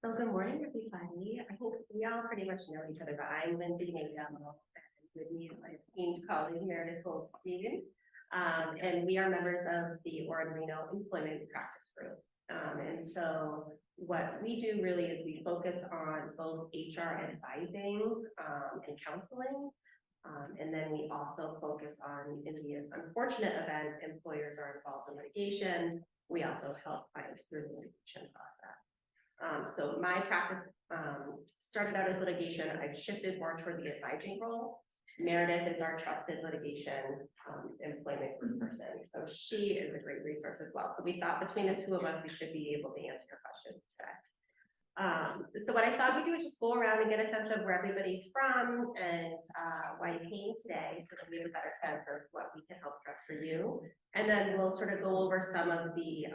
So good morning, everybody. I think we all pretty much know each other, but I'm Lindsay Nadeau, and with me is my esteemed colleague Meredith Goldstein. And we are members of the Reno Employment Practice Group. And so what we do really is we focus on both HR advising and counseling. And then we also focus on, in the unfortunate event, employers are involved in litigation. We also help clients through the litigation process. So my practice started out as litigation. I've shifted more toward the advising role. Meredith is our trusted litigation employment group person. So she is a great resource as well. So we thought between the two of us, we should be able to answer your questions today. So what I thought we'd do is just go around and get a sense of where everybody's from and why you came today, so that we have a better sense of what we can help address for you. And then we'll sort of go over some of the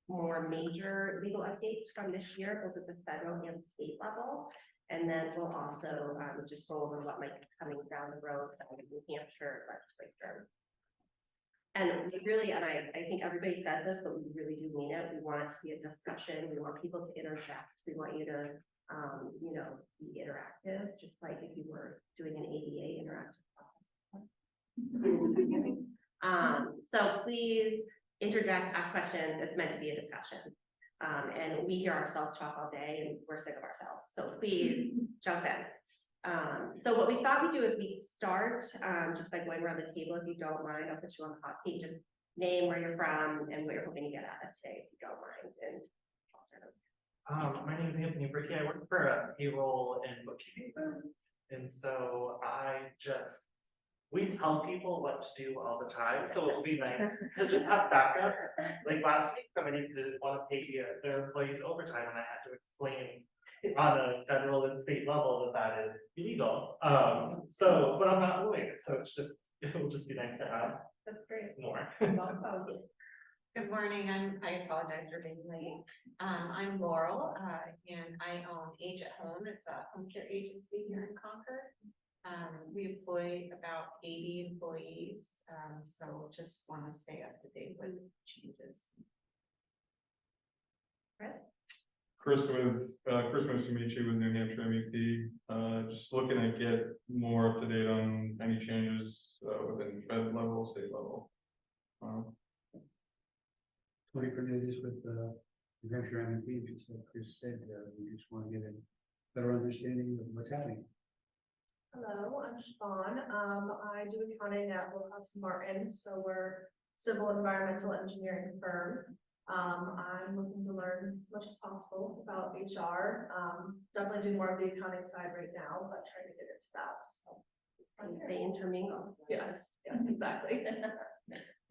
more major legal updates from this year, both at the federal and state level. And then we'll also just go over what might be coming down the road from the New Hampshire legislature. And we really, and I think everybody said this, but we really do mean it. We want it to be a discussion. We want people to interject. We want you to, be interactive, just like if you were doing an ADA interactive process. So please interject, ask questions. It's meant to be a discussion. And we hear ourselves talk all day and we're sick of ourselves. So please jump in. So what we thought we'd do is we'd start just by going around the table. If you don't mind, I'll put you on the hot seat. Just name where you're from and what you're hoping to get at today, if you don't mind. And my name is Anthony Bricky. I work for a payroll and bookkeeping firm. And so we tell people what to do all the time. So it would be nice to just have backup. Like last week, somebody didn't want to pay their employees overtime, and I had to explain on a federal and state level that is illegal. But I'm not a lawyer, so it will just be nice to have. That's great. More. Good morning. I apologize for being late. I'm Laurel, and I own Age at Home. It's a home care agency here in Concord. We employ about 80 employees, so just want to stay up to date with changes. Chris, nice to meet you with New Hampshire MEP. Just looking to get more up to date on any changes within fed level, state level. Tony Fernandez with New Hampshire MEP. Just like Chris said, we just want to get a better understanding of what's happening. Hello, I'm Siobhan. I do accounting at Wilcox Martin, so we're civil environmental engineering firm. I'm looking to learn as much as possible about HR. Definitely do more of the accounting side right now, but trying to get into that. So they intermingle. yes, exactly.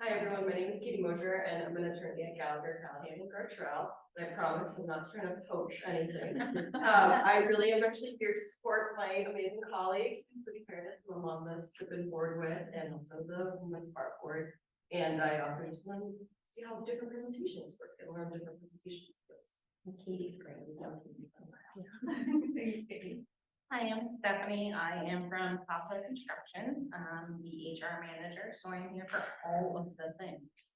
Hi everyone, my name is Katie Mosher and I'm an attorney at Gallagher, Callahan, and Gartrell. I promise I'm not trying to poach anything. I really am actually here to support my amazing colleagues, including Meredith, who I'm on the SIPN board with, and also the Women's Bar Board. And I also just want to see how different presentations work and learn different presentation skills. And Katie's great. We know Katie so well. Thank you, Katie. Hi, I'm Stephanie. I am from Papa Construction. I'm the HR manager, so I'm here for all of the things.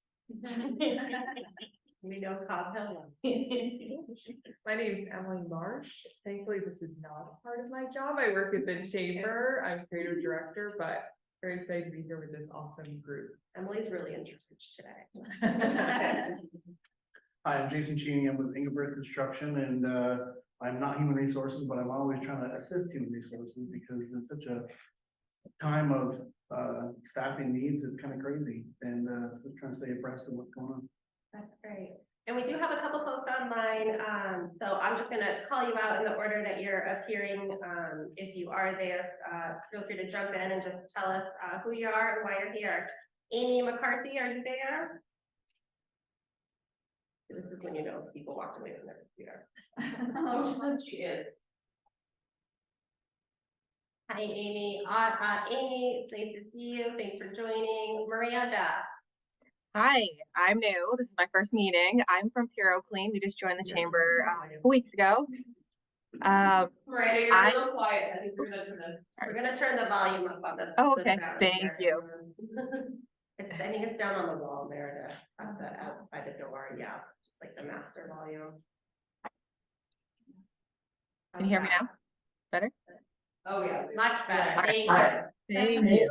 We know Cobb. My name is Emily Marsh. Thankfully, this is not a part of my job. I work with the chamber. I'm creative director, but very excited to be here with this awesome group. Emily's really interested today. Hi, I'm Jason Cheney. I'm with Engelbert Construction, and I'm not human resources, but I'm always trying to assist human resources because it's such a time of staffing needs. It's kind of crazy, and so trying to stay abreast of what's going on. That's great. And we do have a couple folks online. So I'm just going to call you out in the order that you're appearing. If you are there, feel free to jump in and just tell us who you are and why you're here. Amy McCarthy, are you there? This is when you know people walked away from their computer. Oh, she is. Hi, Amy. Amy, it's nice to see you. Thanks for joining. Miranda. Hi, I'm new. This is my first meeting. I'm from Pure Clean. We just joined the chamber a couple weeks ago. Miranda, you're a little quiet. I think we're gonna turn the volume up on this. Oh, okay. Thank you. I think it's down on the wall there, out by the door. Yeah, just like the master volume. Can you hear me now? Better? Oh, yeah. Much better, thank Alright. you. Thank you.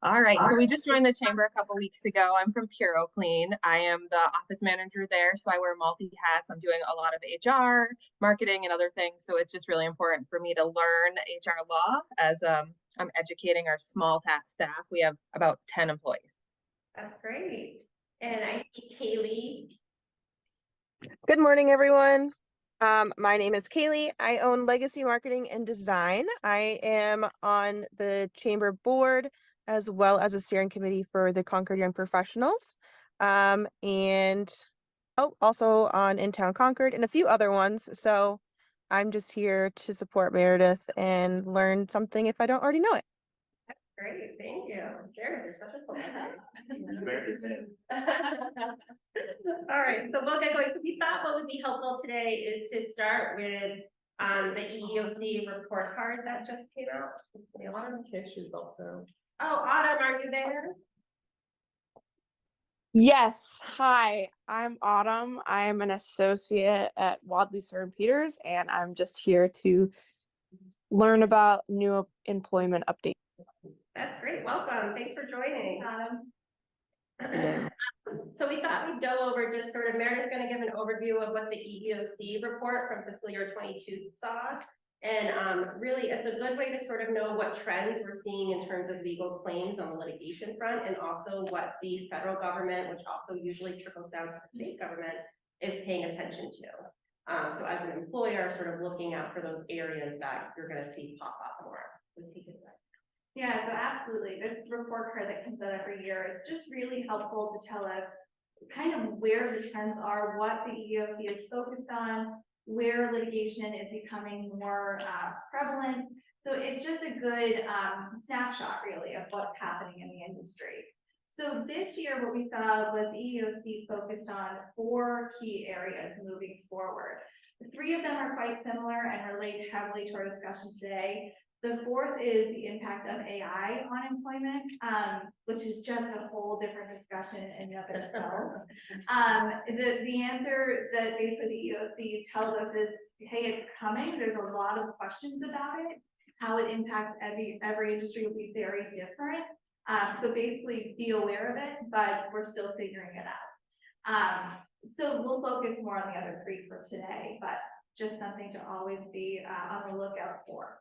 All right, so we just joined the chamber a couple weeks ago. I'm from Clean. I am the office manager there, so I wear multi hats. I'm doing a lot of HR, marketing, and other things. So it's just really important for me to learn HR law as I'm educating our small staff. We have about 10 employees. That's great. And I see Kaylee. Good morning, everyone. My name is Kaylee. I own Legacy Marketing and Design. I am on the chamber board as well as a steering committee for the Concord Young Professionals. And also on In Town Concord and a few other ones. So I'm just here to support Meredith and learn something if I don't already know it. Great, thank you. Jared, you're such a celebrity. All right, so we'll get going. So we thought what would be helpful today is to start with the EEOC report card that just came out. Kish is also. Oh, Autumn, are you there? Yes. Hi, I'm Autumn. I'm an associate at Wadley Stern Peters, and I'm just here to learn about new employment updates. That's great. Welcome. Thanks for joining. So we thought we'd go over just sort of Meredith's going to give an overview of what the EEOC report from fiscal year 22 saw. And really, it's a good way to sort of know what trends we're seeing in terms of legal claims on the litigation front, and also what the federal government, which also usually trickles down to the state government, is paying attention to. So as an employer, sort of looking out for those areas that you're going to see pop up more. So take it away. Yeah, so absolutely. This report card that comes out every year is just really helpful to tell us kind of where the trends are, what the EEOC is focused on, where litigation is becoming more prevalent. So it's just a good snapshot really of what's happening in the industry. So this year, what we saw was the EEOC focused on 4 key areas moving forward. 3 of them are quite similar and relate heavily to our discussion today. The 4th is the impact of AI on employment, which is just a whole different discussion in and of itself. The answer that basically the EEOC tells us is, hey, it's coming. There's a lot of questions about it. How it impacts every industry will be very different. So basically be aware of it, but we're still figuring it out. So we'll focus more on the other 3 for today, but just something to always be on the lookout for.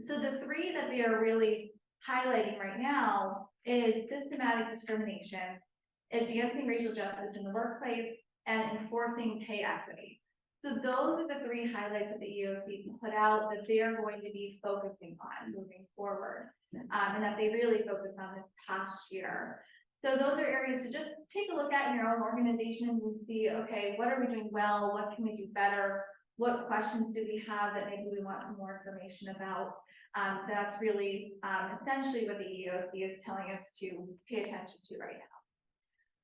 So the 3 that they are really highlighting right now is systematic discrimination, advancing racial justice in the workplace, and enforcing pay equity. So those are the 3 highlights that the EEOC put out that they are going to be focusing on moving forward, and that they really focused on this past year. So those are areas to just take a look at in your own organizations and see, okay, what are we doing well? What can we do better? What questions do we have that maybe we want more information about? That's really essentially what the EEOC is telling us to pay attention to right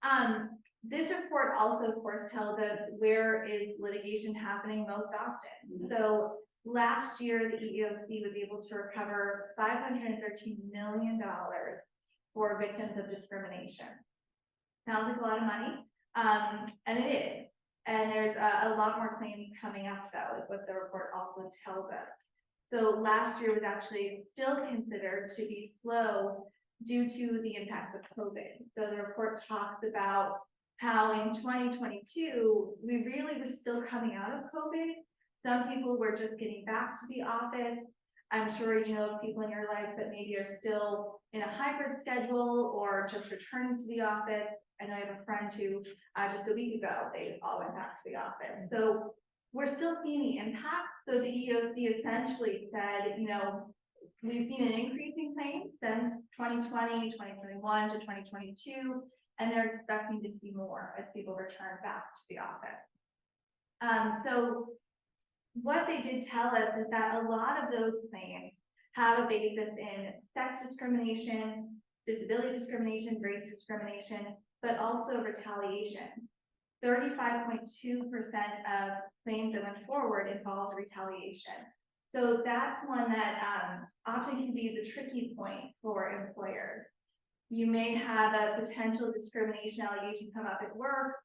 now. This report also, of course, tells us where is litigation happening most often. So last year, the EEOC was able to recover $513 million for victims of discrimination. Sounds like a lot of money, and it is. And there's a lot more claims coming up, though, is what the report also tells us. So last year was actually still considered to be slow due to the impacts of COVID. So the report talks about how in 2022, we really were still coming out of COVID. Some people were just getting back to the office. I'm sure you know of people in your life that maybe are still in a hybrid schedule or just returning to the office. I know I have a friend who just a week ago, they all went back to the office. So we're still seeing the impact. So the EEOC essentially said, you know, we've seen an increase in claims since 2020, 2021 to 2022, and they're expecting to see more as people return back to the office. So what they did tell us is that a lot of those claims have a basis in sex discrimination, disability discrimination, race discrimination, but also retaliation. 35.2% of claims that went forward involved retaliation. So that's one that often can be the tricky point for employers. You may have a potential discrimination allegation come up at work,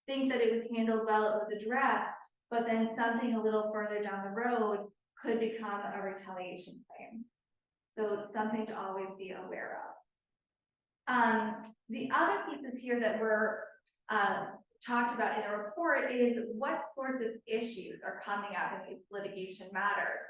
think that it was handled well, it was addressed, but then something a little further down the road could become a retaliation claim. So it's something to always be aware of. The other pieces here that were talked about in the report is what sorts of issues are coming out in these litigation matters.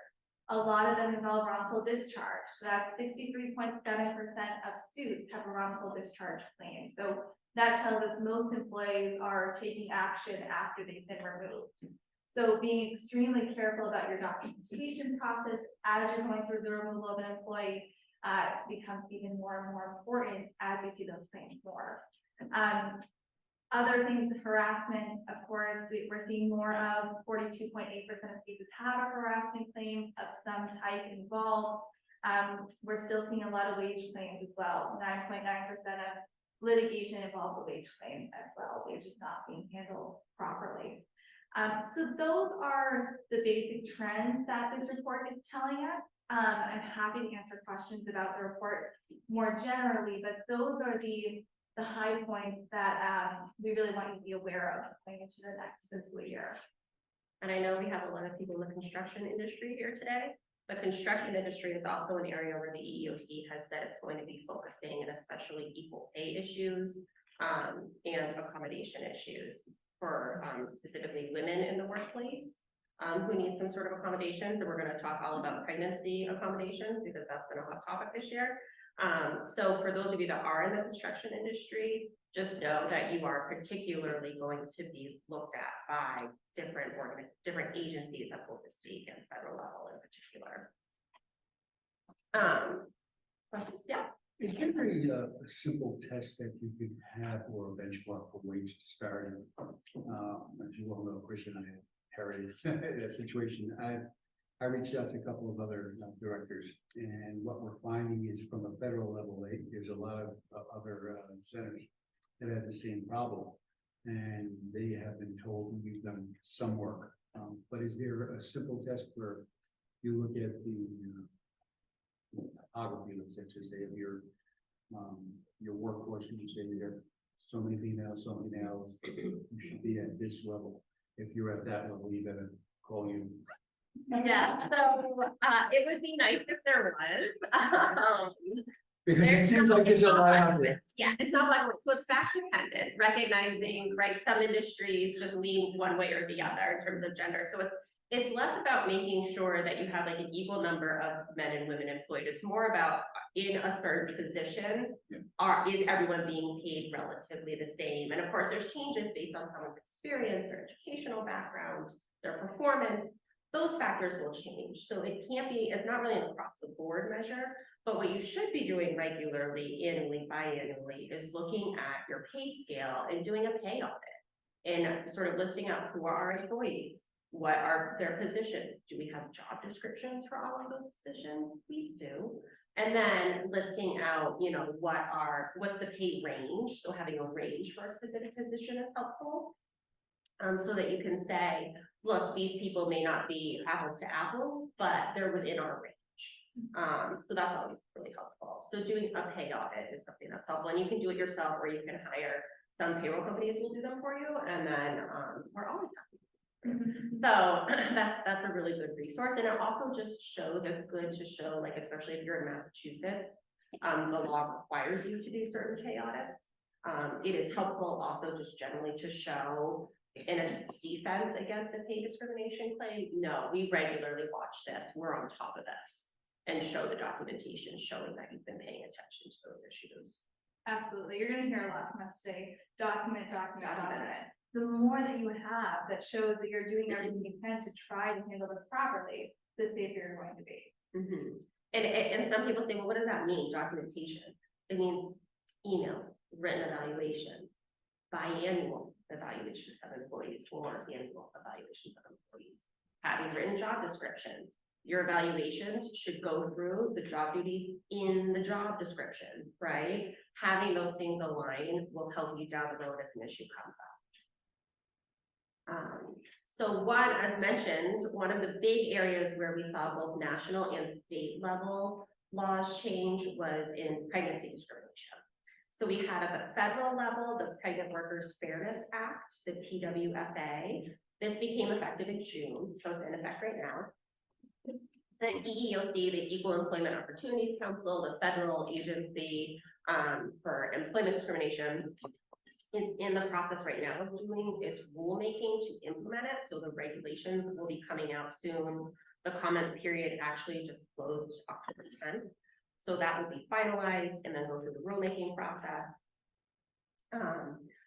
A lot of them involve wrongful discharge. So that's 63.7% of suits have a wrongful discharge claim. So that tells us most employees are taking action after they've been removed. So being extremely careful about your documentation process as you're going through the removal of an employee becomes even more and more important as we see those claims more. Other things, harassment, of course, we're seeing more of 42.8% of cases have a harassment claim of some type involved. We're still seeing a lot of wage claims as well. 9.9% of litigation involves a wage claim as well, which is not being handled properly. So those are the basic trends that this report is telling us. I'm happy to answer questions about the report more generally, but those are the high points that we really want you to be aware of going into the next fiscal year. And I know we have a lot of people in the construction industry here today. The construction industry is also an area where the EEOC has said it's going to be focusing, and especially equal pay issues and accommodation issues for specifically women in the workplace who need some sort of accommodations. And we're going to talk all about pregnancy accommodations because that's been a hot topic this year. So for those of you that are in the construction industry, just know that you are particularly going to be looked at by different agencies at both the state and federal level in particular. Yeah. Is there a simple test that you could have or a benchmark for wage disparity? As you well know, Chris and I inherited that situation. I reached out to a couple of other directors, and what we're finding is from a federal level, there's a lot of other centers that have the same problem, and they have been told we've done some work. But is there a simple test where you look at the topography, let's say, of your workforce, and you say you got so many females, so many males, you should be at this level. If you're at that level, you better call you. Yeah, so it would be nice if there was. Because it seems like there's a lot out there. Yeah, it's not like, so it's fact dependent, recognizing, right, some industries just lean one way or the other in terms of gender. So it's less about making sure that you have like an equal number of men and women employed. It's more about in a certain position, is everyone being paid relatively the same? And of course, there's changes based on someone's experience, their educational background, their performance. Those factors will change. So it can't be, it's not really an across the board measure, but what you should be doing regularly, annually, biannually, is looking at your pay scale and doing a pay audit and sort of listing out who are our employees, what are their positions, do we have job descriptions for all of those positions? Please do. And then listing out, you know, what's the pay range? So having a range for a specific position is helpful. So that you can say, look, these people may not be apples to apples, but they're within our range. So that's always really helpful. So doing a pay audit is something that's helpful, and you can do it yourself, or you can hire some payroll companies will do them for you, and then we're always happy. So that's a really good resource, and it also just shows, it's good to show, like, especially if you're in Massachusetts, the law requires you to do certain pay audits. It is helpful also just generally to show in a defense against a pay discrimination claim. No, we regularly watch this, we're on top of this, and show the documentation showing that you've been paying attention to those issues. Absolutely, you're gonna hear a lot from us today. Document. The more that you have that shows that you're doing everything you can to try to handle this properly, the safer you're going to be. And some people say, well, what does that mean, documentation? It means email, written evaluation, biannual evaluations of employees, or annual evaluations of employees, having written job descriptions. Your evaluations should go through the job duties in the job description, right? Having those things align will help you down the road if an issue comes up. So one, as mentioned, one of the big areas where we saw both national and state level laws change was in pregnancy discrimination. So we had at the federal level, the Pregnant Workers Fairness Act, the PWFA. This became effective in June, so it's in effect right now. The EEOC, the Equal Employment Opportunities Council, the federal agency for employment discrimination, is in the process right now of doing its rulemaking to implement it. So the regulations will be coming out soon. The comment period actually just closed October 10th. So that will be finalized and then go through the rulemaking process.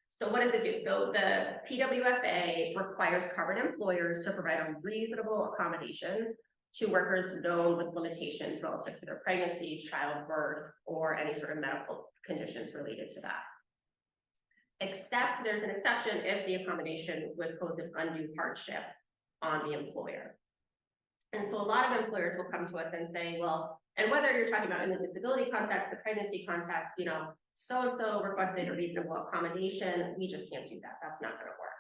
So what does it do? So the PWFA requires covered employers to provide a reasonable accommodation to workers known with limitations relative to their pregnancy, childbirth, or any sort of medical conditions related to that. Except there's an exception if the accommodation would pose an undue hardship on the employer. And so a lot of employers will come to us and say, well, and whether you're talking about in the disability context, the pregnancy context, you know, so-and-so requested a reasonable accommodation, we just can't do that. That's not going to work.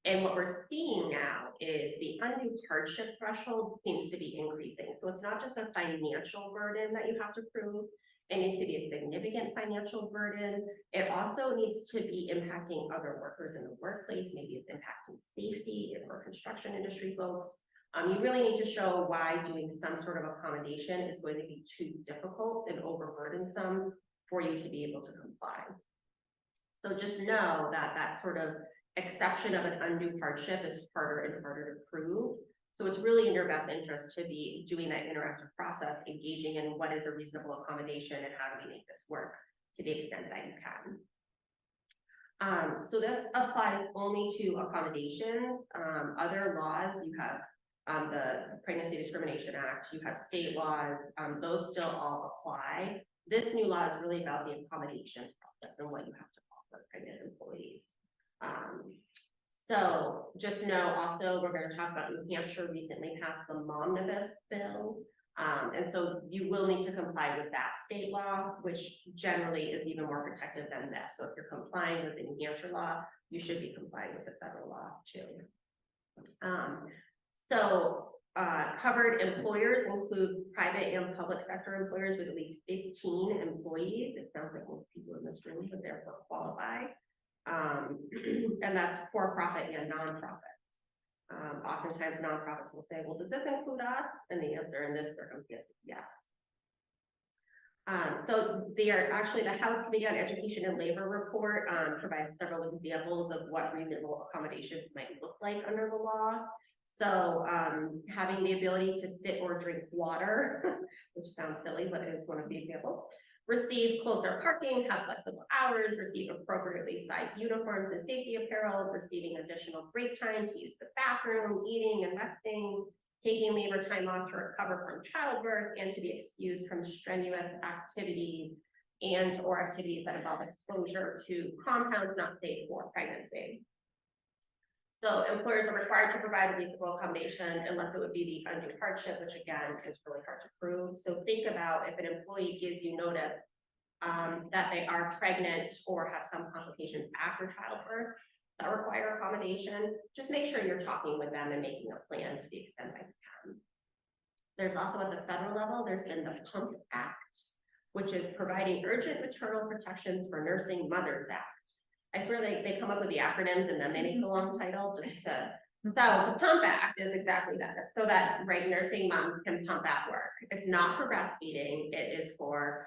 And what we're seeing now is the undue hardship threshold seems to be increasing. So it's not just a financial burden that you have to prove. It needs to be a significant financial burden. It also needs to be impacting other workers in the workplace. Maybe it's impacting safety for construction industry folks. You really need to show why doing some sort of accommodation is going to be too difficult and overburdensome for you to be able to comply. So just know that that sort of exception of an undue hardship is harder and harder to prove. So it's really in your best interest to be doing that interactive process, engaging in what is a reasonable accommodation and how do we make this work to the extent that you can. So this applies only to accommodations. Other laws, you have the Pregnancy Discrimination Act, you have state laws, those still all apply. This new law is really about the accommodations process and what you have to offer pregnant employees. So just know also, we're going to talk about New Hampshire recently passed the Momnibus bill. And so you will need to comply with that state law, which generally is even more protective than this. So if you're complying with the New Hampshire law, you should be complying with the federal law too. Covered employers include private and public sector employers with at least 15 employees. It sounds like most people in this room would therefore qualify. And that's for-profit and nonprofits. Oftentimes nonprofits will say, well, does this include us? And the answer in this circumstance is yes. So they are actually, the House Committee on Education and Labor report provides several examples of what reasonable accommodations might look like under the law. So having the ability to sit or drink water, which sounds silly, but it is one of the examples. Receive closer parking, have flexible hours, receive appropriately sized uniforms and safety apparel, receiving additional break time to use the bathroom, eating and resting, taking labor time off to recover from childbirth and to be excused from strenuous activities and or activities that involve exposure to compounds not safe for pregnancy. So employers are required to provide a reasonable accommodation unless it would be the undue hardship, which again is really hard to prove. So think about if an employee gives you notice that they are pregnant or have some complications after childbirth that require accommodation, just make sure you're talking with them and making a plan to the extent that you can. There's also at the federal level, there's been the PUMP Act, which is providing urgent maternal protections for nursing mothers Act. I swear they come up with the acronyms and then they make a long title just to, so the PUMP Act is exactly that. So that nursing moms can pump at work. It's not for breastfeeding, it is for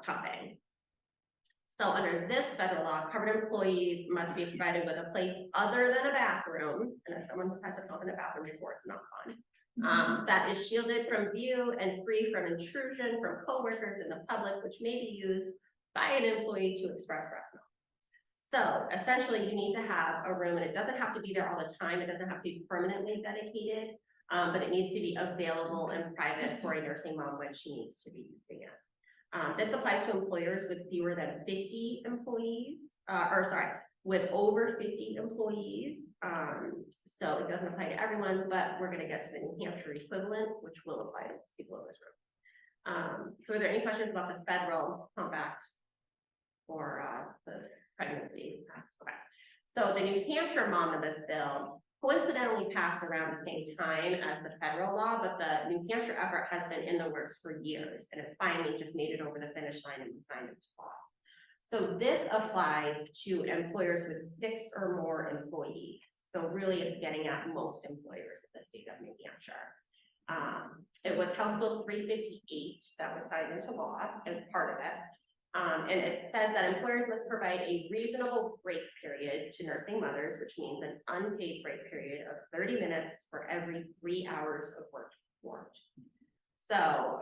pumping. So under this federal law, covered employees must be provided with a place other than a bathroom, and as someone who's had to pump in a bathroom before, it's not fun, that is shielded from view and free from intrusion from coworkers in the public, which may be used by an employee to express breast milk. So essentially you need to have a room, and it doesn't have to be there all the time. It doesn't have to be permanently dedicated, but it needs to be available and private for a nursing mom when she needs to be using it. This applies to employers with fewer than 50 employees, with over 50 employees. So it doesn't apply to everyone, but we're going to get to the New Hampshire equivalent, which will apply to people in this room. So are there any questions about the federal PUMP Act or the Pregnancy Act? Okay. So the New Hampshire Momnibus bill coincidentally passed around the same time as the federal law, but the New Hampshire effort has been in the works for years, and it finally just made it over the finish line and was signed into law. So this applies to employers with 6 or more employees. So really it's getting at most employers in the state of New Hampshire. It was House Bill 358 that was signed into law as part of it. And it says that employers must provide a reasonable break period to nursing mothers, which means an unpaid break period of 30 minutes for every 3 hours of work performed. So,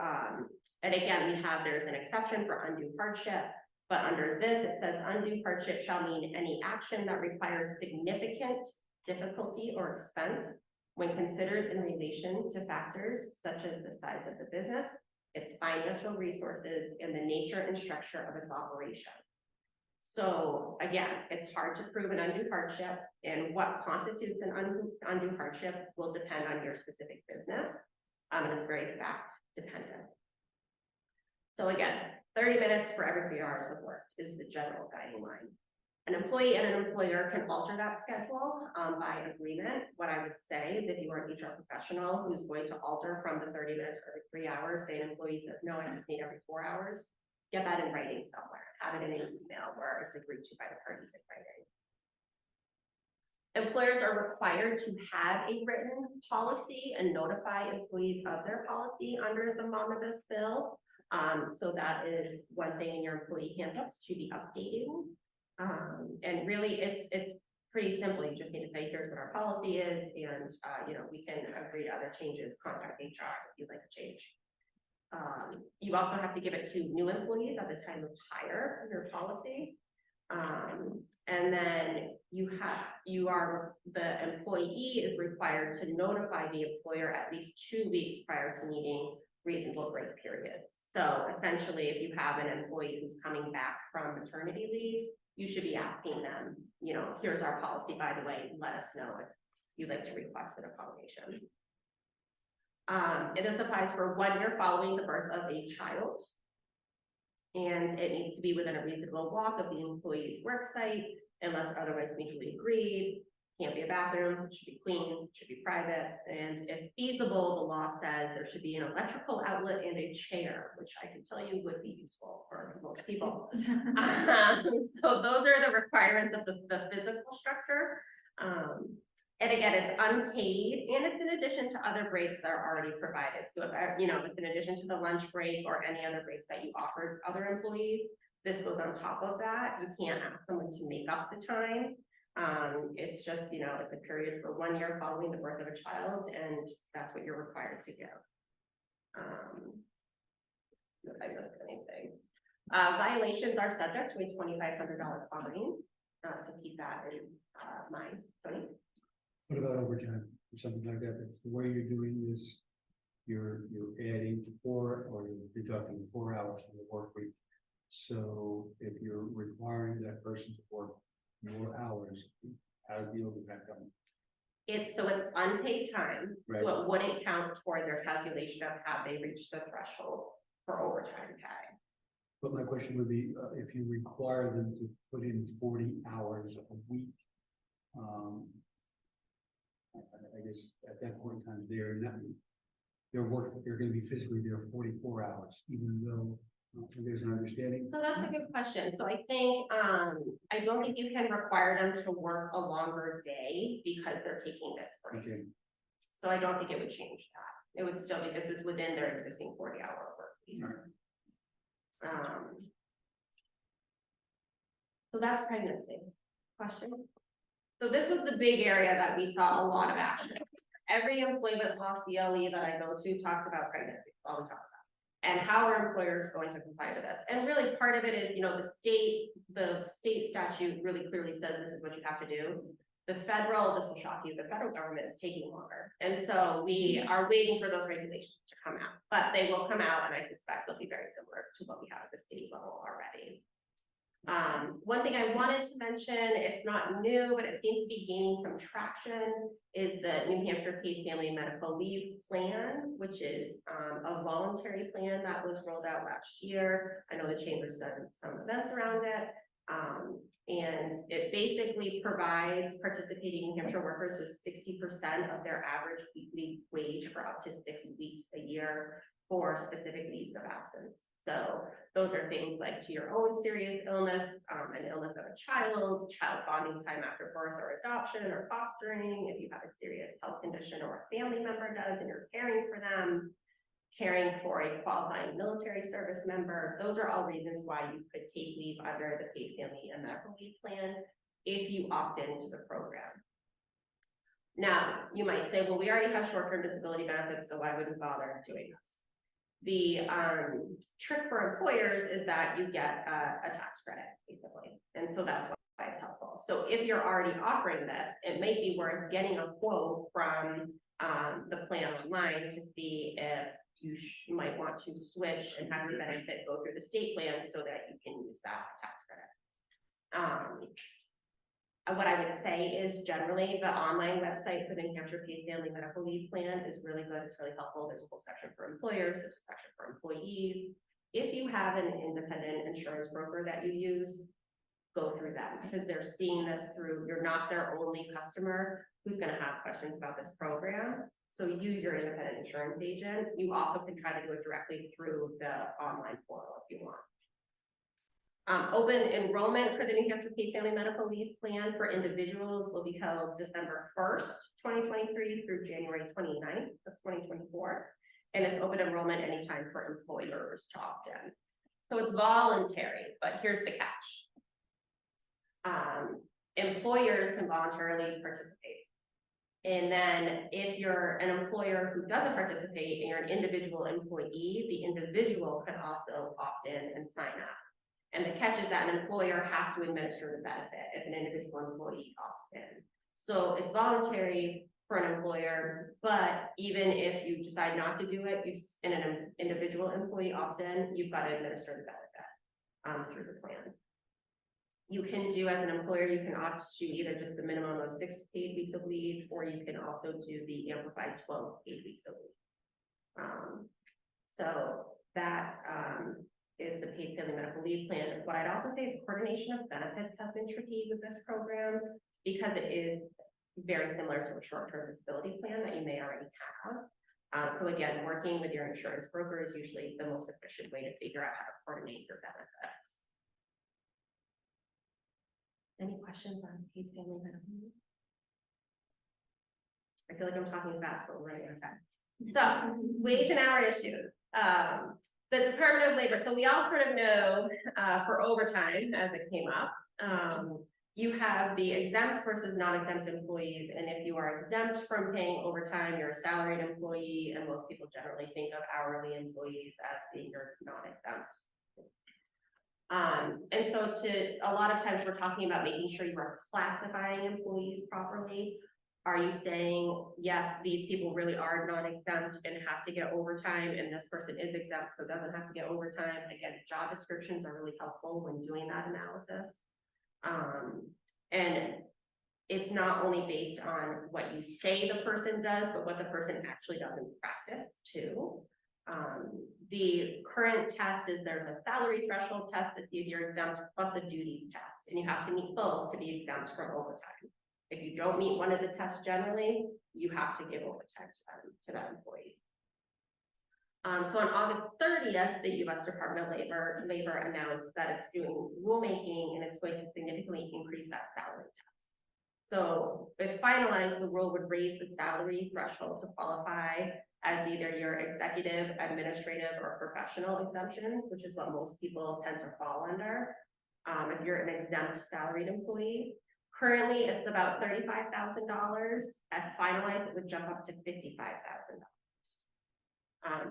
and again, there's an exception for undue hardship, but under this, it says undue hardship shall mean any action that requires significant difficulty or expense when considered in relation to factors such as the size of the business, its financial resources, and the nature and structure of its operation. So again, it's hard to prove an undue hardship, and what constitutes an undue hardship will depend on your specific business. And it's very fact dependent. So again, 30 minutes for every 3 hours of work is the general guiding line. An employee and an employer can alter that schedule by agreement. What I would say is if you are an HR professional who's going to alter from the 30 minutes for every 3 hours, say an employee says, no, I just need every 4 hours, get that in writing somewhere, have it in an email where it's agreed to by the parties in writing. Employers are required to have a written policy and notify employees of their policy under the omnibus bill. So that is one thing in your employee handbooks to be updating. And really it's pretty simple. You just need to say, here's what our policy is, and we can agree to other changes, contact HR if you'd like to change. You also have to give it to new employees at the time of hire, your policy. And then the employee is required to notify the employer at least 2 weeks prior to needing reasonable break periods. So essentially, if you have an employee who's coming back from maternity leave, you should be asking them, here's our policy, by the way, let us know if you'd like to request an accommodation. This applies for 1 year following the birth of a child. And it needs to be within a reasonable walk of the employee's work site, unless otherwise mutually agreed. Can't be a bathroom, it should be clean, it should be private, and if feasible, the law says there should be an electrical outlet and a chair, which I can tell you would be useful for most people. So those are the requirements of the physical structure. And again, it's unpaid, and it's in addition to other breaks that are already provided. So if it's in addition to the lunch break or any other breaks that you offer other employees, this goes on top of that. You can't ask someone to make up the time. It's just, it's a period for 1 year following the birth of a child, and that's what you're required to give. If I missed anything. Violations are subject to a $2,500 fine, so keep that in mind. Tony? What about overtime or something like that? That's the way you're doing this, you're adding 4 or you're deducting 4 hours from the work week. So if you're requiring that person to work more hours, how's the overtime coming? It's unpaid time, Right. so it wouldn't count toward their calculation of how they reached the threshold for overtime pay. But my question would be, if you require them to put in 40 hours a week, I guess at that point in time, they're going to be physically there 44 hours, even though there's an understanding. So that's a good question. So I think, I don't think you can require them to work a longer day because they're taking this break. Okay. So I don't think it would change that. It would still be, this is within their existing 40-hour work week. Right. So that's pregnancy. Question? So this was the big area that we saw a lot of action. Every employment law CLE that I go to talks about pregnancy, all we talk about, and how are employers going to comply to this? And really part of it is, the state statute really clearly says this is what you have to do. The federal, this will shock you, the federal government is taking longer. And so we are waiting for those regulations to come out, but they will come out, and I suspect they'll be very similar to what we have at the state level already. One thing I wanted to mention, it's not new, but it seems to be gaining some traction, is the New Hampshire Paid Family Medical Leave Plan, which is a voluntary plan that was rolled out last year. I know the Chamber's done some events around it. And it basically provides participating New Hampshire workers with 60% of their average weekly wage for up to 6 weeks a year for specific leaves of absence. So those are things like to your own serious illness, an illness of a child bonding time after birth or adoption or fostering, if you have a serious health condition condition or a family member does and you're caring for them, caring for a qualifying military service member, those are all reasons why you could take leave under the paid family and medical leave plan if you opt into the program. Now, you might say, well, we already have short-term disability benefits, so why would we bother doing this? The trick for employers is that you get a tax credit, basically, and so that's why it's helpful. So if you're already offering this, it may be worth getting a quote from the plan online to see if you might want to switch and have your benefit go through the state plan so that you can use that tax credit. What I would say is generally the online website for the New Hampshire Paid Family Medical Leave Plan is really good. It's really helpful. There's a whole section for employers, there's a section for employees. If you have an independent insurance broker that you use, go through them because they're seeing this through, you're not their only customer who's going to have questions about this program. So use your independent insurance agent. You also can try to do it directly through the online portal if you want. Open enrollment for the New Hampshire Paid Family Medical Leave Plan for individuals will be held December 1st, 2023 through January 29th of 2024. And it's open enrollment anytime for employers to opt in. So it's voluntary, but here's the catch. Employers can voluntarily participate. And then if you're an employer who doesn't participate and you're an individual employee, the individual can also opt in and sign up. And the catch is that an employer has to administer the benefit if an individual employee opts in. So it's voluntary for an employer, but even if you decide not to do it, and an individual employee opts in, you've got to administer the benefit through the plan. You can do as an employer, you can opt to either just the minimum of 6 paid weeks of leave, or you can also do the amplified 12 paid weeks of leave. So that is the paid family medical leave plan. What I'd also say is coordination of benefits has been tricky with this program because it is very similar to a short-term disability plan that you may already have. So again, working with your insurance broker is usually the most efficient way to figure out how to coordinate your benefits. Any questions on paid family medical leave? I feel like I'm talking fast, but we're running out of time. So, wage and hour issues. The Department of Labor, so we all sort of know for overtime, as it came up, you have the exempt versus non-exempt employees, and if you are exempt from paying overtime, you're a salaried employee, and most people generally think of hourly employees as being your non-exempt. And so a lot of times we're talking about making sure you are classifying employees properly. Are you saying, yes, these people really are non-exempt and have to get overtime, and this person is exempt, so doesn't have to get overtime? Again, job descriptions are really helpful when doing that analysis. And it's not only based on what you say the person does, but what the person actually does in practice too. The current test is there's a salary threshold test to see if you're exempt plus a duties test, and you have to meet both to be exempt from overtime. If you don't meet one of the tests generally, you have to give overtime to that employee. So on August 30th, the U.S. Department of Labor announced that it's doing rulemaking and it's going to significantly increase that salary test. So if finalized, the rule would raise the salary threshold to qualify as either your executive, administrative, or professional exemptions, which is what most people tend to fall under. If you're an exempt salaried employee, currently it's about $35,000. At finalized, it would jump up to $55,000.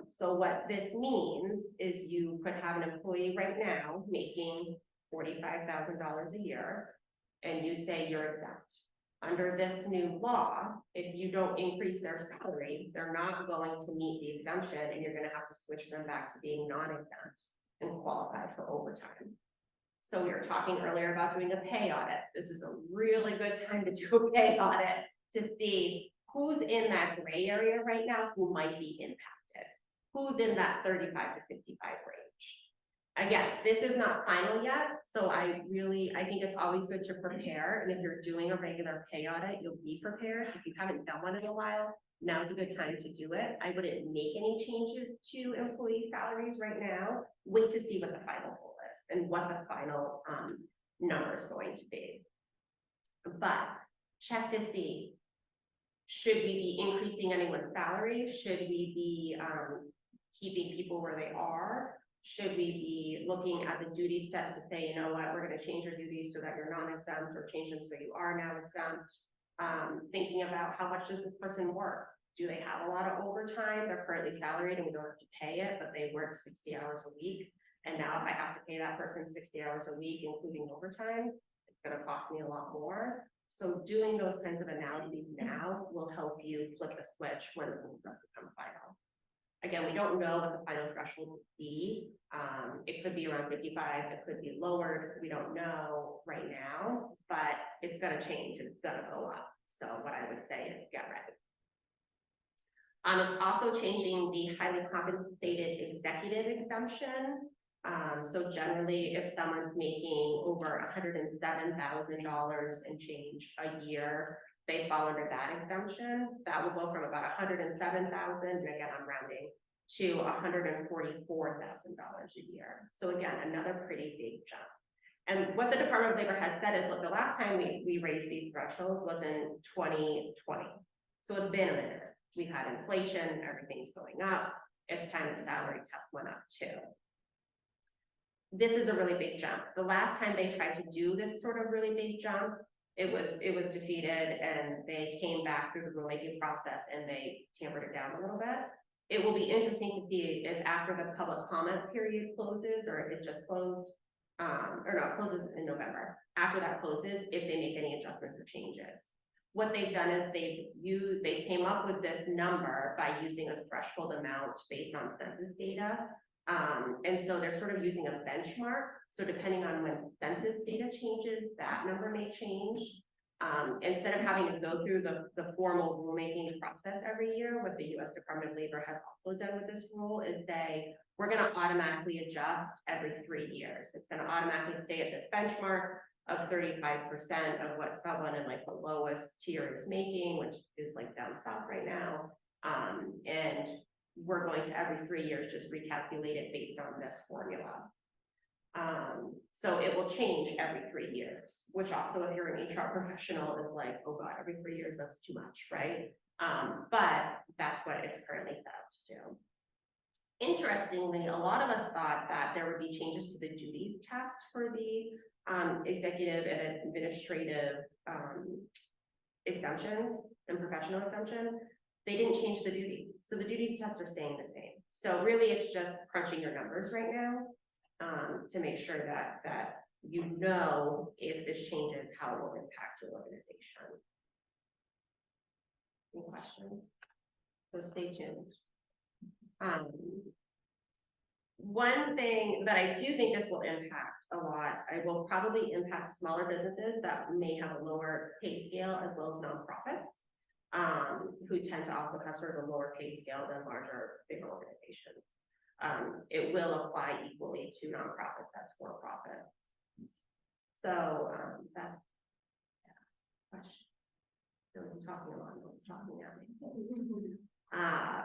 So what this means is you could have an employee right now making $45,000 a year, and you say you're exempt. Under this new law, if you don't increase their salary, they're not going to meet the exemption, and you're going to have to switch them back to being non-exempt and qualify for overtime. So we were talking earlier about doing a pay audit. This is a really good time to do a pay audit to see who's in that gray area right now who might be impacted, who's in that 35 to 55 range. Again, this is not final yet, so I think it's always good to prepare. And if you're doing a regular pay audit, you'll be prepared. If you haven't done one in a while, now's a good time to do it. I wouldn't make any changes to employee salaries right now. Wait to see what the final rule is and what the final number is going to be. But check to see, should we be increasing anyone's salary? Should we be, keeping people where they are? Should we be looking at the duties test to say, you know what, we're gonna change your duties so that you're non-exempt, or change them so you are now exempt? Thinking about how much does this person work? Do they have a lot of overtime? They're currently salaried and we don't have to pay it, but they work 60 hours a week. And now if I have to pay that person 60 hours a week, including overtime, it's gonna cost me a lot more. So doing those kinds of analyses now will help you flip the switch when the rule does become final. Again, we don't know what the final threshold will be. It could be around 55, it could be lowered. We don't know right now, but it's gonna change, it's gonna go up. So what I would say is get ready. It's also changing the highly compensated executive exemption. So generally, if someone's making over $107,000 and change a year, they fall under that exemption. That will go from about $107,000, and again, I'm rounding, to $144,000 a year. So again, another pretty big jump. And what the Department of Labor has said is, look, the last time we raised these thresholds was in 2020. So it's been a minute. We've had inflation, everything's going up. It's time the salary test went up too. This is a really big jump. The last time they tried to do this sort of really big jump, it was defeated, and they came back through the rulemaking process and they tampered it down a little bit. It will be interesting to see if after the public comment period closes, or if it just closed, or no, it closes in November. After that closes, if they make any adjustments or changes. What they've done is they came up with this number by using a threshold amount based on census data. And so they're sort of using a benchmark. So depending on when census data changes, that number may change. Instead of having to go through the formal rulemaking process every year, what the US Department of Labor has also done with this rule is say, we're gonna automatically adjust every 3 years. It's gonna automatically stay at this benchmark of 35% of what someone in like the lowest tier is making, which is like down south right now. And we're going to every 3 years just recalculate it based on this formula. So it will change every 3 years, which also, if you're an HR professional, is like, oh God, every 3 years, that's too much, right? But that's what it's currently set up to do. Interestingly, a lot of us thought that there would be changes to the duties test for the executive and administrative exemptions and professional exemption. They didn't change the duties. So the duties tests are staying the same. So really it's just crunching your numbers right now to make sure that you know if this changes, how it will impact your organization. Any questions? So stay tuned. One thing that I do think this will impact a lot, I will probably impact smaller businesses that may have a lower pay scale, as well as nonprofits, who tend to also have sort of a lower pay scale than larger, bigger organizations. It will apply equally to nonprofits as for-profit. So that's question. So I'm talking a lot, no one's talking at me.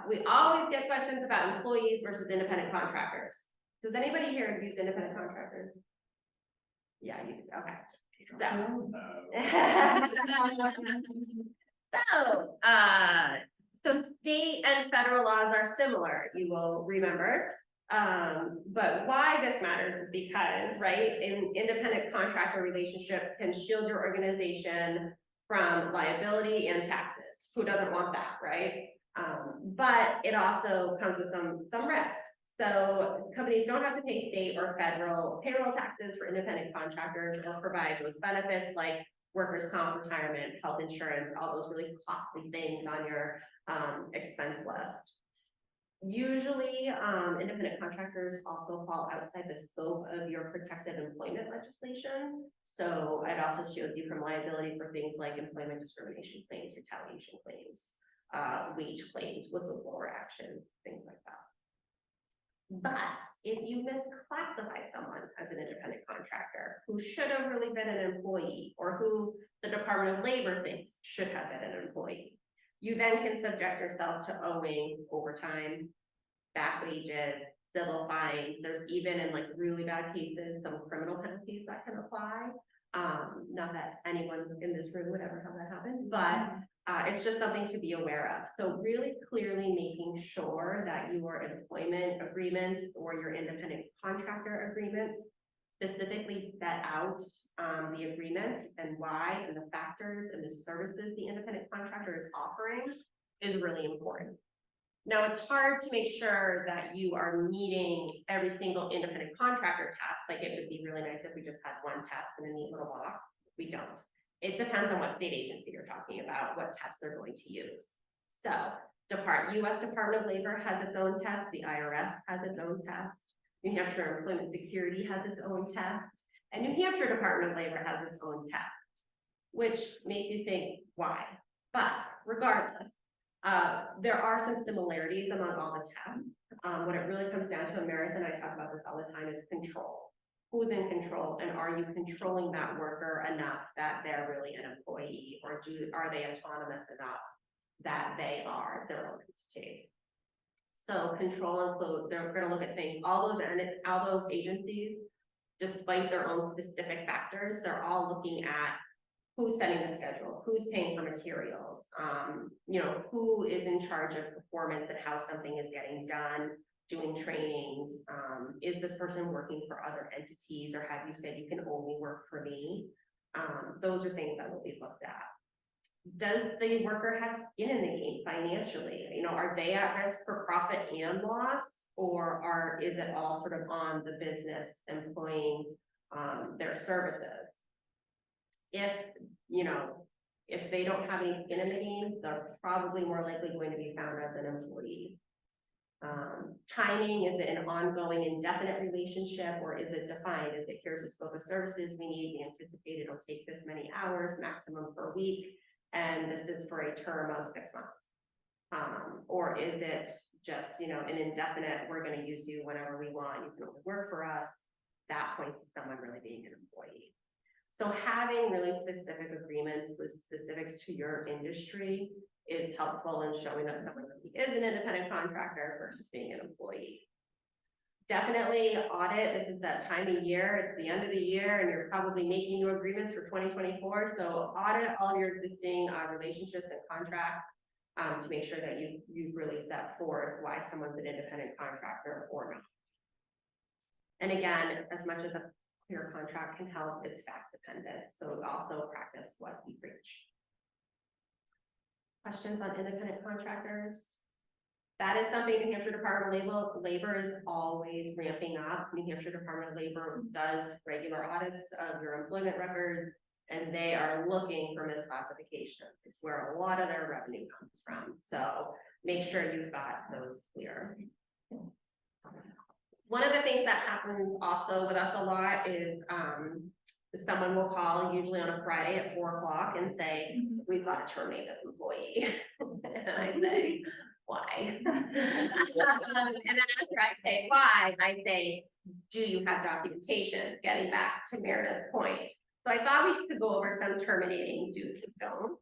We always get questions about employees versus independent contractors. Does anybody here use independent contractors? Yeah, you do. Okay. So state and federal laws are similar, you will remember. But why this matters is because, right, an independent contractor relationship can shield your organization from liability and taxes. Who doesn't want that, right? But it also comes with some risks. So companies don't have to pay state or federal payroll taxes for independent contractors, or provide those benefits like workers' comp, retirement, health insurance, all those really costly things on your expense list. Usually, independent contractors also fall outside the scope of your protected employment legislation. So it also shields you from liability for things like employment discrimination claims, retaliation claims, wage claims, whistleblower actions, things like that. But if you misclassify someone as an independent contractor who should have really been an employee, or who the Department of Labor thinks should have been an employee, you then can subject yourself to owing overtime, back wages, civil fines. There's even, in like really bad cases, some criminal penalties that can apply. Not that anyone in this room would ever have that happen, but It's just something to be aware of. So really clearly making sure that your employment agreements or your independent contractor agreements specifically set out the agreement and why and the factors and the services the independent contractor is offering is really important. Now, it's hard to make sure that you are meeting every single independent contractor test. Like, it would be really nice if we just had one test in a neat little box. We don't. It depends on what state agency you're talking about, what tests they're going to use. So, US Department of Labor has its own test, the IRS has its own test, New Hampshire Employment Security has its own test, and New Hampshire Department of Labor has its own test, which makes you think, why? But regardless, there are some similarities among all the tests. What it really comes down to, and Meredith and I talk about this all the time, is control. Who's in control, and are you controlling that worker enough that they're really an employee, or are they autonomous enough that they are their own entity? So control include, they're going to look at things, all those agencies, despite their own specific factors, they're all looking at who's setting the schedule, who's paying for materials, who is in charge of performance and how something is getting done, doing trainings, is this person working for other entities, or have you said you can only work for me? Those are things that will be looked at. Does the worker have skin in the game financially? Are they at risk for profit and loss, or is it all sort of on the business employing their services? If they don't have any skin in the game, they're probably more likely going to be found as an employee. Timing, is it an ongoing indefinite relationship, or is it defined? Is it, here's the scope of services we need, we anticipate it'll take this many hours, maximum per week, and this is for a term of 6 months? Or is it just, an indefinite, we're going to use you whenever we want, you can only work for us? That points to someone really being an employee. So having really specific agreements with specifics to your industry is helpful in showing that someone really is an independent contractor versus being an employee. Definitely audit. This is that time of year, it's the end of the year, and you're probably making new agreements for 2024. So audit all your existing relationships and contracts to make sure that you've really set forth why someone's an independent contractor or not. And again, as much as a clear contract can help, it's fact dependent. So also practice what you preach. Questions on independent contractors? That is something New Hampshire Department of Labor is always ramping up. New Hampshire Department of Labor does regular audits of your employment records, and they are looking for misclassifications. It's where a lot of their revenue comes from. So make sure you've got those clear. One of the things that happens also with us a lot is someone will call, usually on a Friday at 4 o'clock, and say, we've got to terminate this employee. And I say, why? And then after I say why, I say, do you have documentation? Getting back to Meredith's point. So I thought we should go over some terminating do's and don'ts.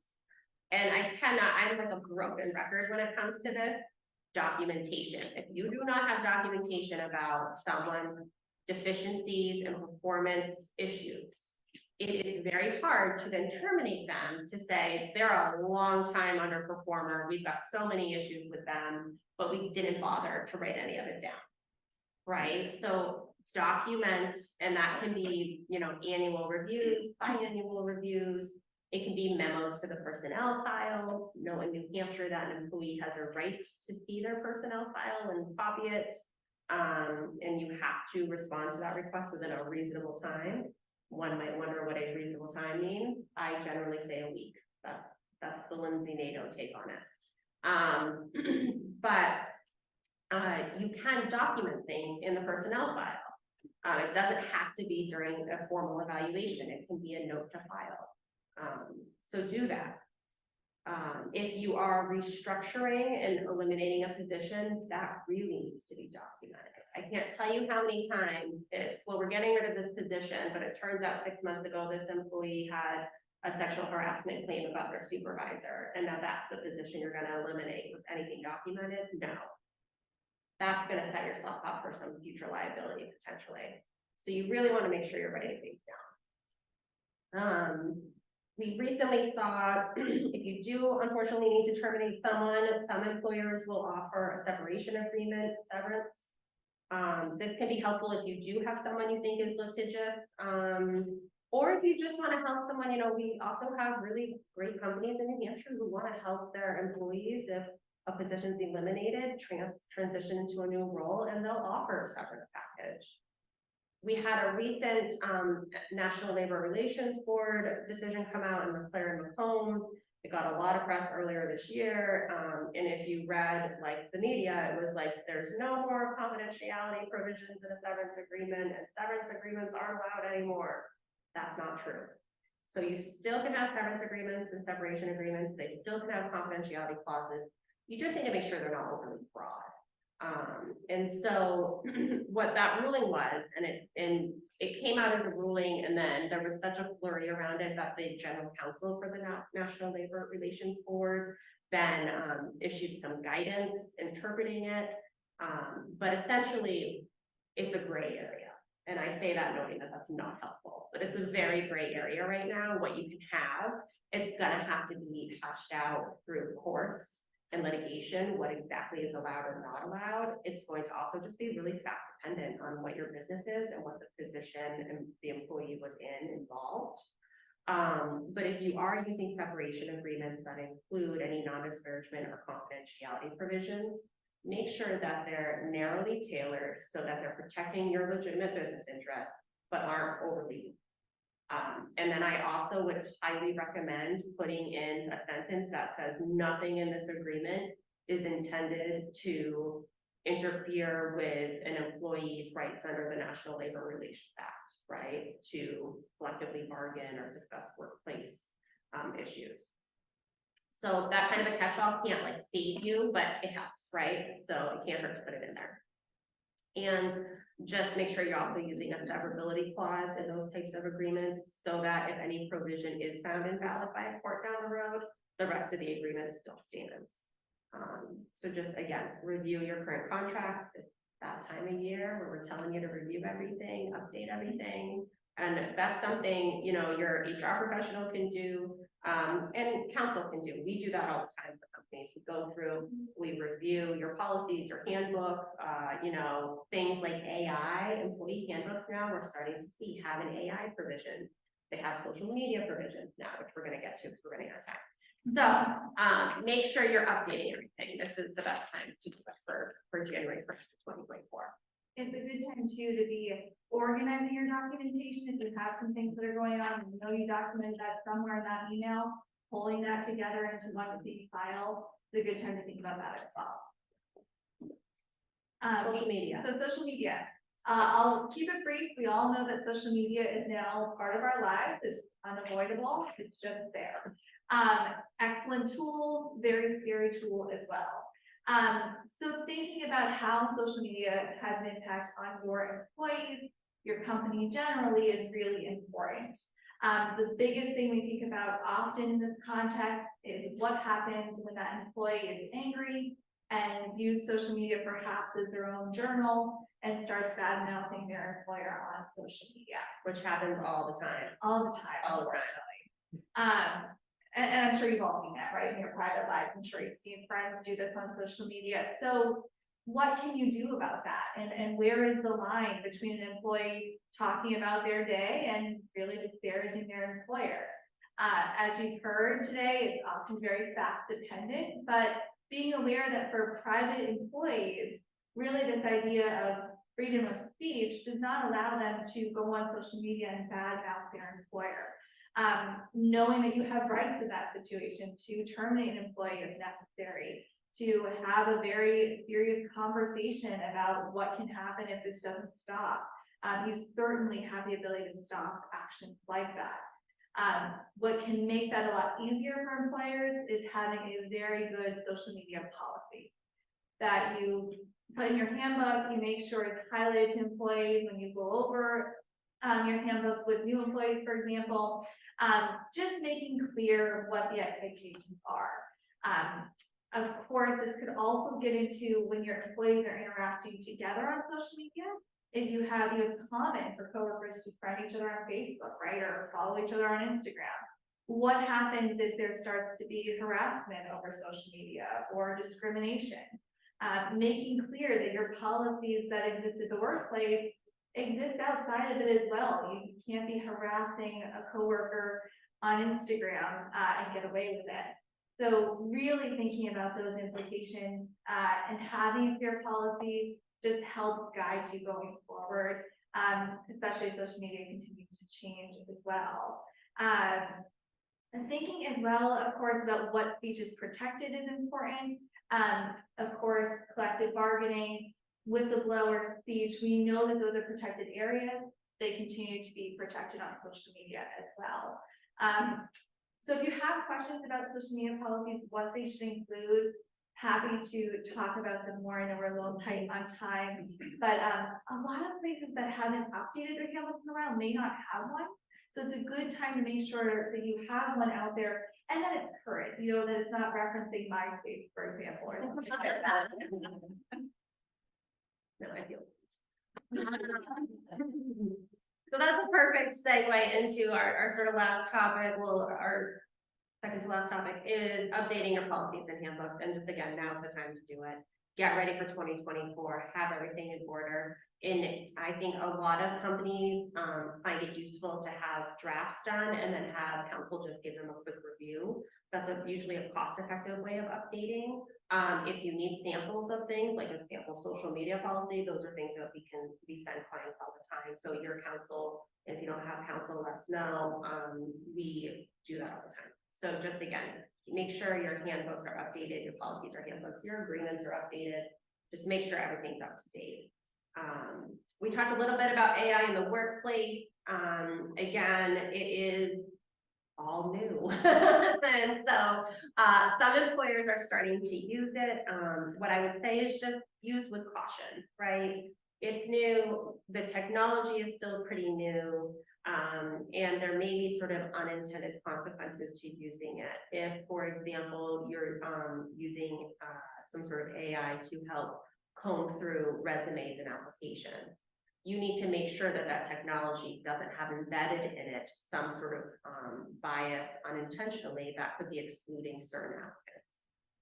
And I'm like a broken record when it comes to this. Documentation. If you do not have documentation about someone's deficiencies and performance issues, it is very hard to then terminate them, to say they're a long time underperformer, we've got so many issues with them, but we didn't bother to write any of it down, right? So document, and that can be, annual reviews, biannual reviews. It can be memos to the personnel file. In New Hampshire, that an employee has a right to see their personnel file and copy it. And you have to respond to that request within a reasonable time. One might wonder what a reasonable time means. I generally say a week. That's the Lindsay Nadeau take on it. But you can document things in the personnel file. It doesn't have to be during a formal evaluation. It can be a note to file. So do that. If you are restructuring and eliminating a position, that really needs to be documented. I can't tell you how many times it's, well, we're getting rid of this position, but it turns out 6 months ago, this employee had a sexual harassment claim about their supervisor, and now that's the position you're going to eliminate. With anything documented? No. That's going to set yourself up for some future liability potentially. So you really want to make sure you're writing things down. We recently saw, if you do unfortunately need to terminate someone, some employers will offer a separation agreement, severance. This can be helpful if you do have someone you think is litigious, or if you just want to help someone, you know, we also have really great companies in New Hampshire who want to help their employees if a position is eliminated, transition into a new role, and they'll offer a severance package. We had a recent National Labor Relations Board decision come out in McLaren Macomb. It got a lot of press earlier this year. And if you read like the media, it was like, there's no more confidentiality provisions in a severance agreement, and severance agreements aren't allowed anymore. That's not true. So you still can have severance agreements and separation agreements. They still can have confidentiality clauses. You just need to make sure they're not overly broad. And so what that ruling was, and it came out as a ruling, and then there was such a flurry around it that the general counsel for the National Labor Relations Board then issued some guidance interpreting it. But essentially, it's a gray area. And I say that knowing that that's not helpful, but it's a very gray area right now. What you can have, it's gonna have to be hashed out through courts and litigation, what exactly is allowed or not allowed. It's going to also just be really fact dependent on what your business is and what the position and the employee was involved. But if you are using separation agreements that include any non-disparagement or confidentiality provisions, make sure that they're narrowly tailored so that they're protecting your legitimate business interests, but aren't overly. And then I also would highly recommend putting in a sentence that says nothing in this agreement is intended to interfere with an employee's rights under the National Labor Relations Act, right? To collectively bargain or discuss workplace issues. So that kind of a catch-all can't like save you, but it helps, right? So it can't hurt to put it in there. And just make sure you're also using a severability clause in those types of agreements so that if any provision is found invalid by a court down the road, the rest of the agreement still stands. So just again, review your current contract. It's that time of year where we're telling you to review everything, update everything. And that's something, you know, your HR professional can do, and counsel can do. We do that all the time for companies. We go through, we review your policies, your handbook, you know, things like AI, employee handbooks now, we're starting to see have an AI provision. They have social media provisions now, which we're gonna get to because we're running out of time. So make sure you're updating everything. This is the best time to do it for January 1st, 2024. It's a good time too to be organizing your documentation. If you have some things that are going on, you know, you document that somewhere in that email, pulling that together into one big file. It's a good time to think about that as well. Social media. So social media. I'll keep it brief. We all know that social media is now part of our lives. It's unavoidable. It's just there. Excellent tool, very scary tool as well. So thinking about how social media has an impact on your employees, your company generally is really important. The biggest thing we think about often in this context is what happens when that employee is angry and use social media perhaps as their own journal and starts bad-mouthing their employer on social media. Which happens all the time. All the time, All the time. unfortunately. And I'm sure you've all seen that, right, in your private lives. I'm sure you've seen friends do this on social media. So what can you do about that? And where is the line between an employee talking about their day and really disparaging their employer? As you've heard today, it's often very fact dependent, but being aware that for private employees, really this idea of freedom of speech does not allow them to go on social media and badmouth their employer. Knowing that you have rights in that situation to terminate an employee if necessary, to have a very serious conversation about what can happen if this doesn't stop. You certainly have the ability to stop actions like that. What can make that a lot easier for employers is having a very good social media policy that you put in your handbook. You make sure it's highlighted to employees when you go over your handbook with new employees, for example, just making clear what the expectations are. Of course, this could also get into when your employees are interacting together on social media. If you have, it's common for coworkers to friend each other on Facebook, right, or follow each other on Instagram. what happens if there starts to be harassment over social media or discrimination? Making clear that your policies that exist at the workplace exist outside of it as well. You can't be harassing a coworker on Instagram and get away with it. So really thinking about those implications and having clear policies just helps guide you going forward, especially as social media continues to change as well. And thinking as well, of course, about what speech is protected is important. Of course, collective bargaining, whistleblower speech, we know that those are protected areas. They continue to be protected on social media as well. So if you have questions about social media policies, what they should include, happy to talk about them more. I know we're a little tight on time, but a lot of places that haven't updated their handbooks in a while may not have one. So it's a good time to make sure that you have one out there and that it's current, you know, that it's not referencing MySpace, for example, or something like that. No, I feel. So that's a perfect segue into our sort of last topic. Well, our second to last topic is updating your policies and handbooks. And just again, now's the time to do it. Get ready for 2024, have everything in order. And I think a lot of companies find it useful to have drafts done and then have council just give them a quick review. That's usually a cost-effective way of updating. If you need samples of things, like a sample social media policy, those are things that we send clients all the time. So your council, if you don't have council, let us know. We do that all the time. So just again, make sure your handbooks are updated, your policies are handbooks, your agreements are updated. Just make sure everything's up to date. We talked a little bit about AI in the workplace. Again, it is all new. And so some employers are starting to use it. What I would say is just use with caution, right? It's new, the technology is still pretty new, and there may be sort of unintended consequences to using it. If, for example, you're using some sort of AI to help comb through resumes and applications, you need to make sure that that technology doesn't have embedded in it some sort of bias unintentionally that could be excluding certain applicants.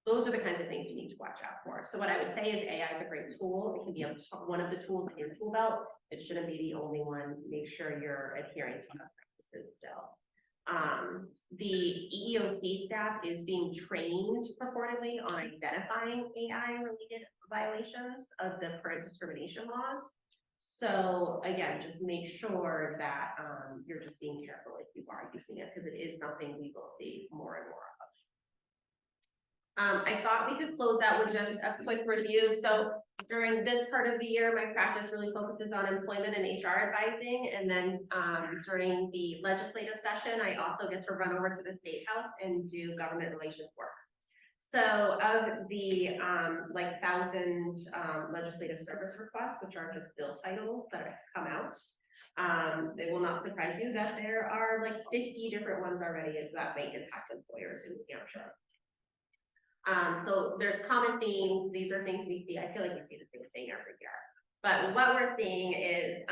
Those are the kinds of things you need to watch out for. So what I would say is AI is a great tool. It can be one of the tools in your tool belt. It shouldn't be the only one. Make sure you're adhering to best practices still. The EEOC staff is being trained purportedly on identifying AI-related violations of the current discrimination laws. So again, just make sure that you're just being careful if you are using it, because it is something we will see more and more of. I thought we could close out with just a quick review. So during this part of the year, my practice really focuses on employment and HR advising. And then during the legislative session, I also get to run over to the State House and do government relations work. So of the like 1,000 legislative service requests, which are just bill titles that have come out, it will not surprise you that there are like 50 different ones already that may impact employers in New Hampshire. So there's common themes. These are things we see. I feel like we see the same thing every year. But what we're seeing is,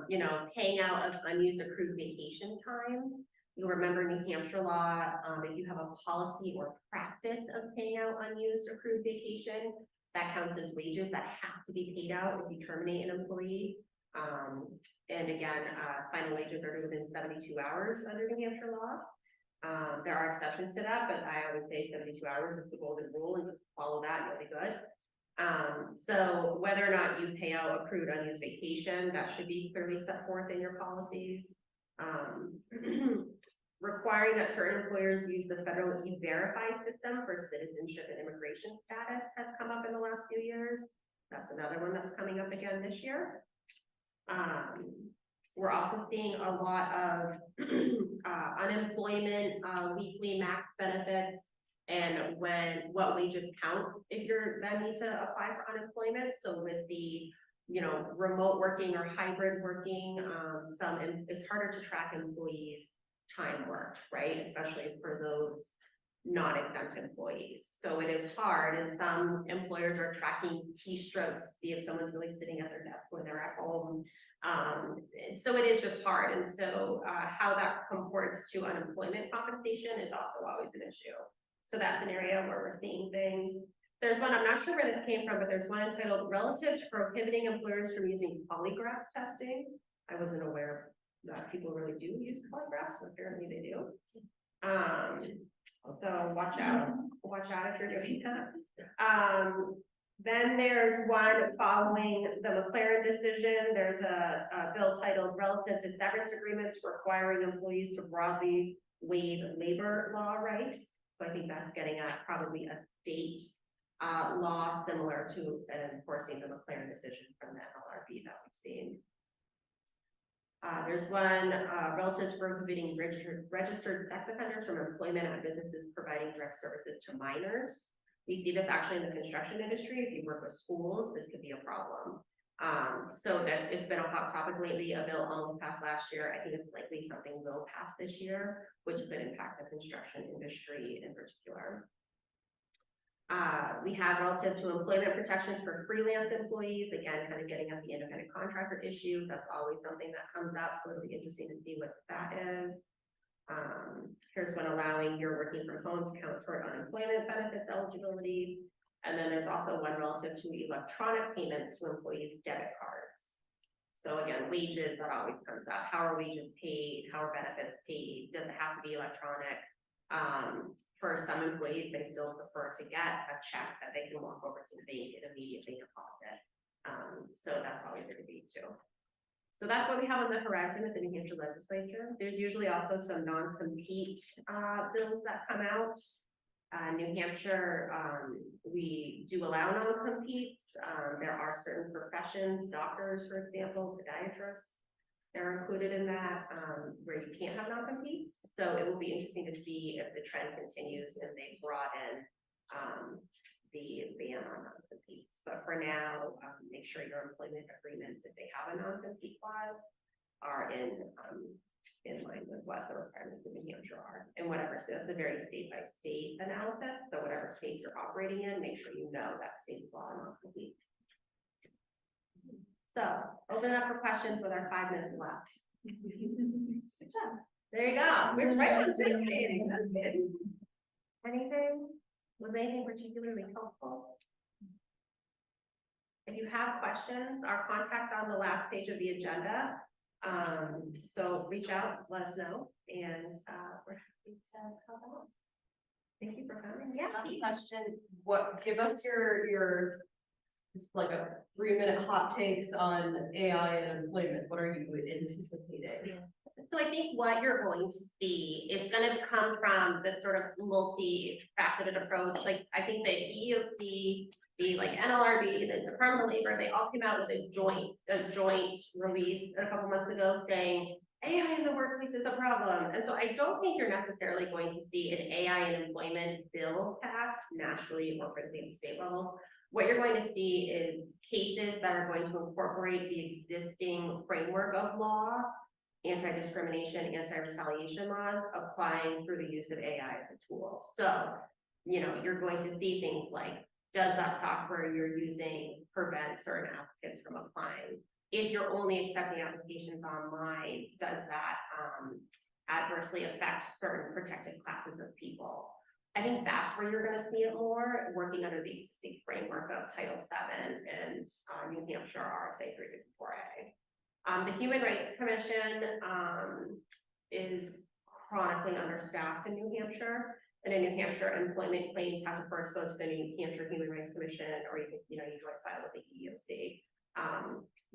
you know, paying out of unused accrued vacation time. You'll remember New Hampshire law, if you have a policy or practice of paying out unused accrued vacation, that counts as wages that have to be paid out if you terminate an employee. And again, final wages are due within 72 hours under New Hampshire law. There are exceptions to that, but I always say 72 hours is the golden rule, and just follow that and you'll be good. So whether or not you pay out accrued unused vacation, that should be clearly set forth in your policies. Requiring that certain employers use the federal E-Verify system for citizenship and immigration status has come up in the last few years. That's another one that's coming up again this year. We're also seeing a lot of unemployment, weekly max benefits, and what wages count if you're then need to apply for unemployment. So with the remote working or hybrid working, it's harder to track employees' time worked, right? Especially for those non-exempt employees. So it is hard, and some employers are tracking keystrokes to see if someone's really sitting at their desk when they're at home. So it is just hard, and so how that comports to unemployment compensation is also always an issue. So that's an area where we're seeing things. There's one, I'm not sure where this came from, but there's one entitled Relative to Prohibiting Employers from Using Polygraph Testing. I wasn't aware that people really do use polygraphs, but apparently they do. So watch out if you're doing that. Then there's one following the McLaren decision. There's a bill titled Relative to Severance Agreements Requiring Employees to Broadly Waive Labor Law Rights. So I think that's getting at probably a state law similar to enforcing the McLaren decision from the NLRB that we've seen. There's one relative to prohibiting registered sex offenders from employment at businesses providing direct services to minors. We see this actually in the construction industry. If you work with schools, this could be a problem. So that it's been a hot topic lately. A bill almost passed last year. I think it's likely something will pass this year, which could impact the construction industry in particular. We have relative to employment protections for freelance employees, again, kind of getting at the independent contractor issue. That's always something that comes up, so it'll be interesting to see what that is. Here's one allowing your working from home to count toward unemployment benefits eligibility. And then there's also one relative to electronic payments to employees' debit cards. So again, wages, that always comes up. How are wages paid? How are benefits paid? Does it have to be electronic? For some employees, they still prefer to get a check that they can walk over to the bank and immediately deposit. So that's always a debate too. So that's what we have on the horizon with the New Hampshire legislature. There's usually also some non-compete bills that come out. New Hampshire, we do allow non-competes. There are certain professions, doctors, for example, podiatrists, they're included in that, where you can't have non-competes. So it will be interesting to see if the trend continues and they brought in the ban on non-competes. But for now, make sure your employment agreements, if they have a non-compete clause, are in line with what the requirements of New Hampshire are. And whatever, so it's a very state by state analysis. So whatever states you're operating in, make sure you know that state's law on non-competes. So open up for questions with our 5 minutes left. Good job. There you go. We're right on anticipating. That's good. Anything? Was anything particularly helpful? If you have questions, our contact on the last page of the agenda. So reach out, let us know, and we're happy to help out. Thank you for coming. Yeah. Question, give us your just like a 3-minute hot takes on AI and employment. What are you anticipating? So I think what you're going to see, it's going to come from this sort of multi-faceted approach. Like I think the EEOC, the like NLRB, the Department of Labor, they all came out with a joint release a couple months ago saying AI in the workplace is a problem. And so I don't think you're necessarily going to see an AI and employment bill passed nationally or frankly at the state level. What you're going to see is cases that are going to incorporate the existing framework of law, anti-discrimination, anti-retaliation laws, applying through the use of AI as a tool. So, you know, you're going to see things like, does that software you're using prevent certain applicants from applying? If you're only accepting applications online, does that adversely affect certain protected classes of people? I think that's where you're going to see it more, working under the existing framework of Title VII and New Hampshire RSA 354A. The Human Rights Commission is chronically understaffed in New Hampshire. And in New Hampshire, employment claims have to first go to the New Hampshire Human Rights Commission, or you joint file with the EEOC.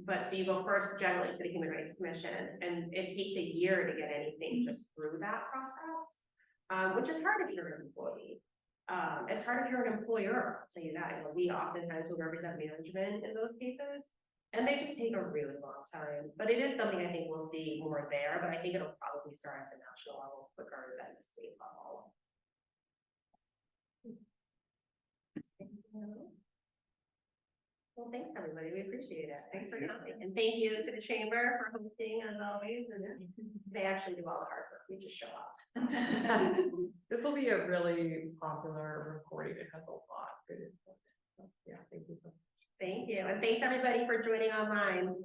But so you go first generally to the Human Rights Commission, and it takes a year to get anything just through that process. Which is hard if you're an employee. It's hard if you're an employer, I'll tell you that. You know, we oftentimes will represent management in those cases, and they just take a really long time. But it is something I think we'll see more there, but I think it'll probably start at the national level quicker than the state level. Well, thanks everybody, we appreciate it. Thanks for coming, and thank you to the chamber for hosting as always, and they actually do all the hard work. you just show up. This will be a really popular recording. It has a lot. Good info. So, yeah, thank you so much. Thank you, and thanks everybody for joining online.